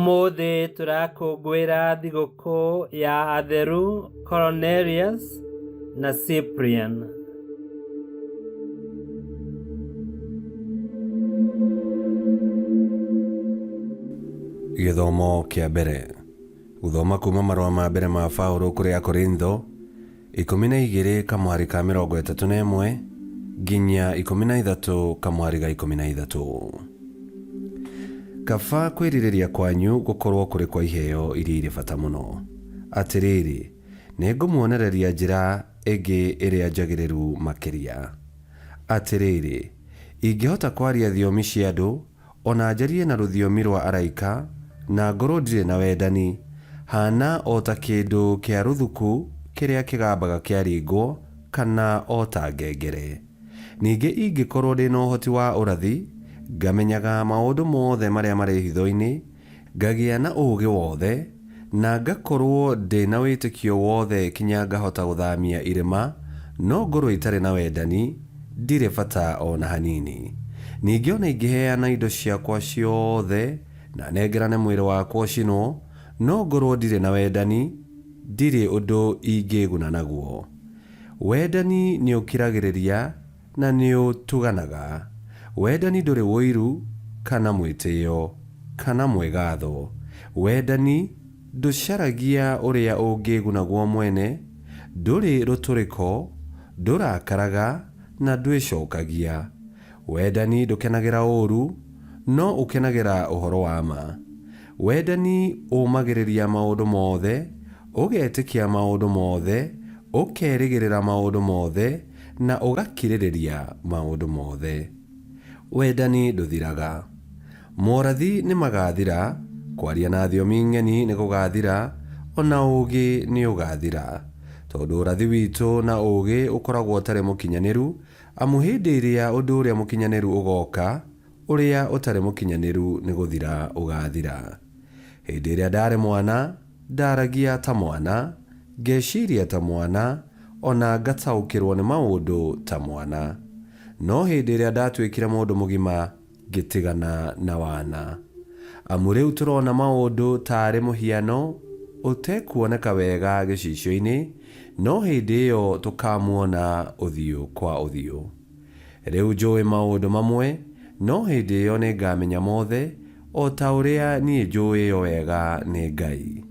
Ũmũthĩ tũrakũngũĩra thigũkũ ya atheru Cornelius na Cyprian. Gĩthomo kĩa mbere. Gũthoma kuma marũa ma mbere ma Paũlũ kũrĩ Akorintho 12:31 nginya 13:13. Kaba kwĩrirĩria kwanyu gũkorwo kũrĩ kwa iheo iria irĩ bata mũno. Atĩrĩrĩ, nĩngũmuonereria njĩra ĩngĩ ĩrĩa njagĩrĩru makĩria. Atĩrĩrĩ, ingĩhota kwaria thiomi cia andũ, ona njarie na rũthiomi rwa araika, na ngorwo ndirĩ na wendani, hana o ta kĩndũ kĩa rũthuku kĩrĩa kĩgambaga kĩaringwo, kana o ta ngengere. Ningĩ ingĩkorwo ndĩ na ũhoti wa ũrathi, ngamenyaga maũndũ mothe marĩa marĩ hitho-inĩ, ngagĩa na ũũgĩ wothe, na ngakorwo ndĩ na wĩtĩkio wothe kinya ngahota gũthamia irĩma, no ngorwo itarĩ na wendani, ndirĩ bata o na hanini. Ningĩ ona ingĩheana indo ciakwa ciothe na nengerane mwĩrĩ wakwa ũcinwo, no ngorwo ndirĩ na wendani, ndirĩ ũndũ ingĩguna naguo. Wendani nĩ ũkiragĩrĩria na nĩ ũtuganaga. Wendani ndũrĩ wũiru kana mwĩtĩo kana mwĩgatho. Wendani ndũcaragia ũrĩa ũngĩguna guo mwene, ndũrĩ rũtũrĩko, ndũrakaraga na ndwĩcokagia. Wendani ndũkenagĩra ũũru, no ũkenagĩra ũhoro wa ma. Wendani ũmagĩrĩria maũndũ mothe, ũgetĩkia maũndũ mothe, ũkerĩgĩrĩra maũndũ mothe, na ũgakirĩrĩria maũndũ mothe. Wendani ndũthiraga. Morathi nĩ magathira, kwaria na thiomi ng'eni nĩ gũgathira, ona ũũgĩ nĩ ũgathira. Tondũ ũrathi witũ na ũũgĩ ũkoragwo ũtarĩ mũkinyanĩru, amu hĩndĩ ĩrĩa ũndũ ũrĩa mũkinyanĩru ũgoka, ũrĩa ũtarĩ mũkinyanĩru nĩ gũthira ũgathira. Hĩndĩ ĩrĩa ndarĩ mwana, ndaragia ta mwana, ngeciria ta mwana, ona ngataũkĩrwo nĩ maũndũ ta mwana. No hĩndĩ ĩrĩa ndatuĩkire mũndũ mũgima, ngĩtigana na wana. Amu rĩu tũrona maũndũ tarĩ mũhiano ũtekuoneka wega gĩcicio-inĩ, no hĩndĩ ĩyo tũkamuona ũthiũ kwa ũthiũ. Rĩu njũĩ maũndũ mamwe, no hĩndĩ ĩyo nĩ ngamenya mothe, o ta ũrĩa niĩ njũĩyo wega nĩ Ngai.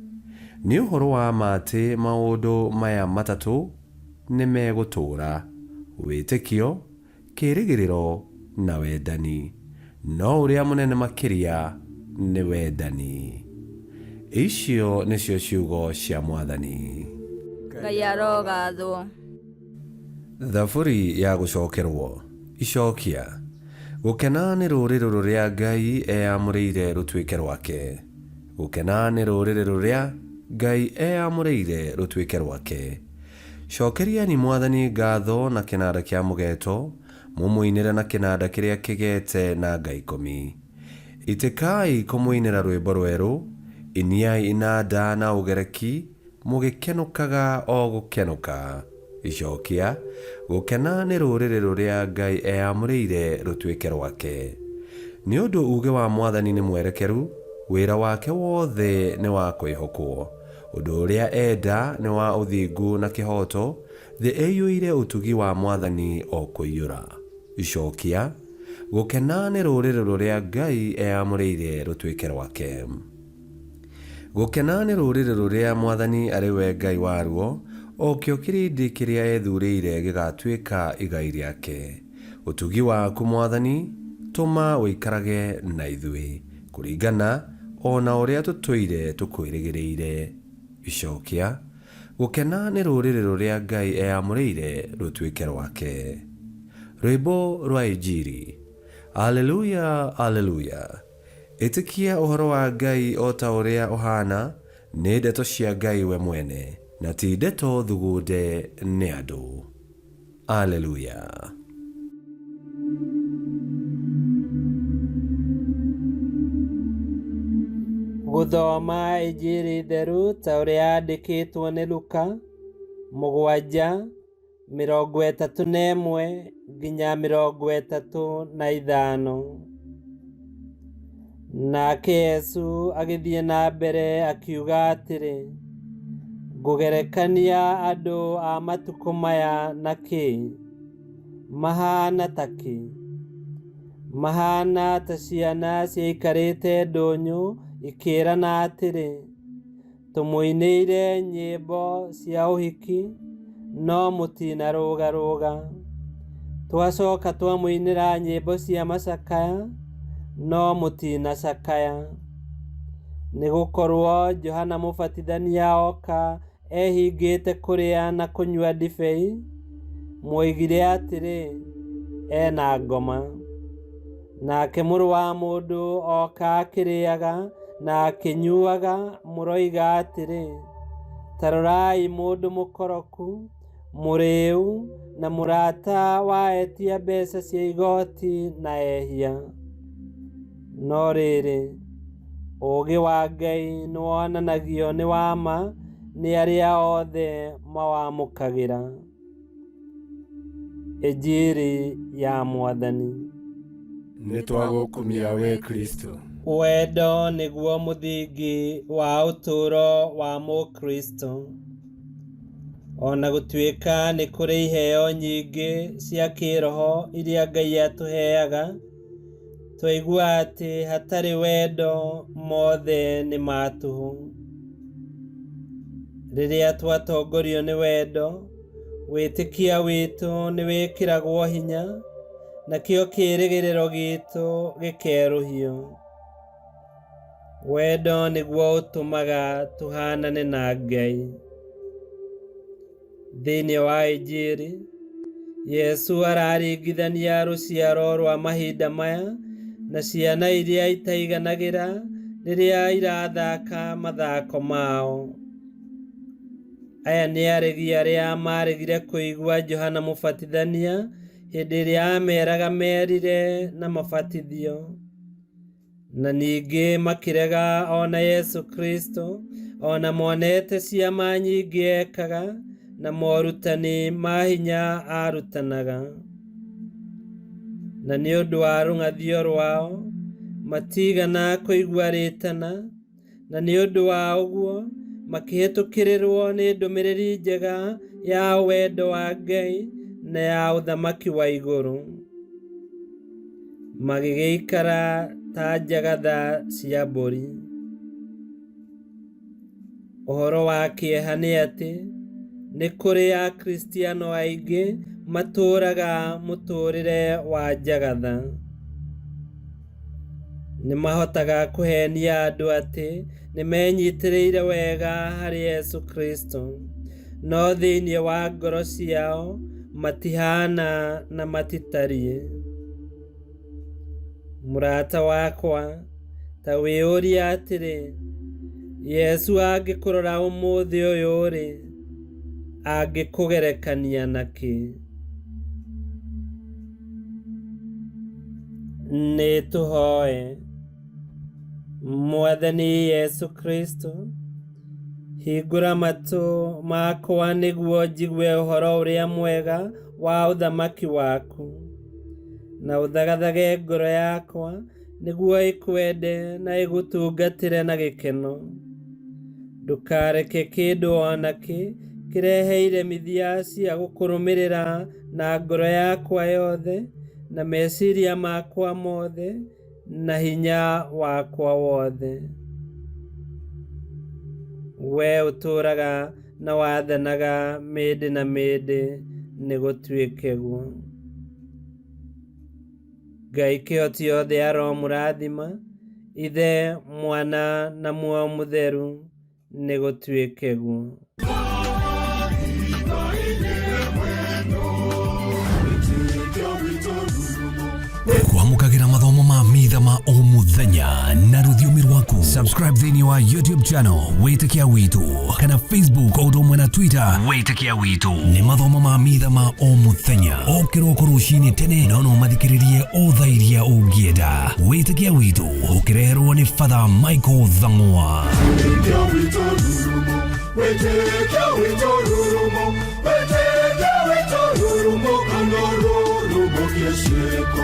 Nĩ ũhoro wa ma atĩ maũndũ maya matatũ nĩ megũtũũra: wĩtĩkio, kĩĩrĩgĩrĩro na wendani. No ũrĩa mũnene makĩria nĩ wendani. Icio nĩcio ciugo cia Mwathani. Ngai arogathwo. Thaburi ya gũcokerwo. Icokia. Gũkena nĩ rũrĩrĩ rũrĩa Ngai eyamũrĩire rũtuĩke rwake. Gũkena nĩ rũrĩrĩ rũrĩa Ngai eyamũrĩire rũtuĩke rwake. Cokeriani Mwathani ngatho na kĩnanda kĩa mũgeeto, mũmũinĩre na kĩnanda kĩrĩa kĩgete na ngaikũmi. Itĩkai kũmũinĩra rwĩmbo rwerũ, iniai inanda na ũgereki, mũgĩkenũkaga o gũkenũka. Icokia. Gũkena nĩ rũrĩrĩ rũrĩa Ngai eyamũrĩire rũtuĩke rwake. Nĩ ũndũ uuge wa Mwathani nĩ mwerekeru, wĩra wake wothe nĩ wa kwĩhokwo. Ũndũ ũrĩa enda nĩ wa ũthingu na kĩhoto, thĩ ĩiyũire ũtugi wa Mwathani o kũiyũra. Icokia. Gũkena nĩ rũrĩrĩ rũrĩa Ngai eyamũrĩire rũtuĩke rwake. Gũkena nĩ rũrĩrĩ rũrĩa Mwathani arĩ we Ngai waruo, o kĩo kĩrĩndĩ kĩrĩa ethurĩire gĩgatuĩka igai rĩake. Ũtugi waku Mwathani, tũma ũikarage na ithuĩ, kũringana o na ũrĩa tũtũire tũkwĩrĩgĩrĩire. Icokia. Gũkena nĩ rũrĩrĩ rũrĩa Ngai eyamũrĩire rũtuĩke rwake. Rwĩmbo rwa Injili. Aleluya, aleluya. Ĩtĩkia ũhoro wa Ngai o ta ũrĩa ũhana, nĩ ndeto cia Ngai we mwene, na ti ndeto thugunde nĩ andũ. Aleluya. Gũthoma Injili theru ta ũrĩa yandĩkĩtwo nĩ Luka 7:31 nginya 35. Nake Yesu agĩthiĩ na mbere akiuga atĩrĩ, ngũgerekania andũ a matukũ maya na kĩ? Mahana ta kĩ? Mahana ta ciana ciaikarĩte ndũnyũ ikĩĩrana atĩrĩ, tũmũinĩire nyĩmbo cia ũhiki no mũtinarũgarũga. Twacoka twamũinĩra nyĩmbo cia macakaya no mũtinacakaya. Nĩgũkorwo Johana Mũbatithania oka ehingĩte kũrĩa na kũnyua ndibei, mwoigire atĩrĩ, ena ngoma. Nake Mũrũ wa Mũndũ oka akĩrĩaga na akĩnyuaga, mũroiga atĩrĩ, ta rorai mũndũ mũkoroku, mũrĩĩu na mũrata wa etia mbeca cia igoti na ehia. No rĩrĩ, ũũgĩ wa Ngai nĩwonanagio nĩ wa ma nĩ arĩa othe mawamũkagĩra. Injili ya Mwathani. Nĩtwagũkumia we Kristo. Wendo nĩguo mũthingi wa ũtũũro wa Mũkristo. Ona gũtuĩka nĩ kũrĩ iheo nyingĩ cia kĩroho iria Ngai atũheaga, twaigua atĩ hatarĩ wendo mothe nĩ matũhũ. Rĩrĩa twatongorio nĩ wendo, wĩtĩkia witũ nĩ wĩkĩragwo hinya, nakĩo kĩĩrĩgĩrĩro gitũ gĩkerũhio. Wendo nĩguo ũtũmaga tũhanane na Ngai. Thĩinĩ wa Injili, Yesu araringithania rũciaro rwa mahinda maya na ciana iria itaiganagĩra rĩrĩa irathaka mathako mao. Aya nĩ aregi arĩa maregire kũigua Johana Mũbatithania hĩndĩ ĩrĩa ameraga merire na mabatithio. Na ningĩ makĩrega ona Yesu Kristo, ona monete ciama nyingĩ ekaga na morutani ma hinya arutanaga. Na nĩ ũndũ wa rũng'athio rwao, matigana kũigua rĩtana, na nĩ ũndũ wa ũguo makĩhĩtũkĩrĩrwo nĩ ndũmĩrĩri njega ya wendo wa Ngai na ya ũthamaki wa igũrũ. Magĩgĩikara ta njagatha cia mbũri. Ũhoro wa kĩeha nĩ atĩ nĩ kũrĩ akristiano aingĩ matũũraga mũtũũrĩre wa njagatha. Nĩ mahotaga kũhenia andũ atĩ nĩ menyitĩrĩire wega harĩ Yesu Kristo, no thĩinĩ wa ngoro ciao matihana na matitariĩ. Mũrata wakwa, ta wĩyũrie atĩrĩ, Yesu angĩkũrora ũmũthĩ ũyũ-rĩ, angĩkũgerekania na kĩ? Nĩ tũhoe. Mwathani Yesu Kristo, hingũra matũ makwa nĩguo njigue ũhoro ũrĩa mwega wa ũthamaki waku, na ũthagathage ngoro yakwa nĩguo ĩkwende na ĩgũtungatĩre na gĩkeno. Ndũkareke kĩndũ ona kĩ kĩrehe iremithia cia gũkũrũmĩrĩra na ngoro yakwa yothe na meciria makwa mothe na hinya wakwa wothe. We ũtũũraga na wathanaga mĩndĩ na mĩndĩ nĩ gũtuĩke guo. Ngai kĩhoti othe aromũrathima, Ithe, Mwana na Muoyo Mũtheru nĩ gũtuĩke guo. Kwamũkagĩra mathomo ma mitha ma o mũthenya na rũthiomi rwaku. Subscribe thĩinĩ wa YouTube channel Wĩtĩkia Witũ, kana Facebook o ũndũ ũmwe na Twitter Wĩtĩkia Witũ. Nĩ mathomo ma mitha ma o mũthenya, o kĩroko rũcinĩ tene, no mathikĩrĩrie o thaa iria ũngĩenda. Wĩtĩkia Witũ ũkĩreherwo nĩ Father Michael Thang'wa. Wĩtĩkia Witũ rurumo, Wĩtĩkia Witũ rurumo, Wĩtĩkia Witũ rurumo, kana rurumo kĩciĩko.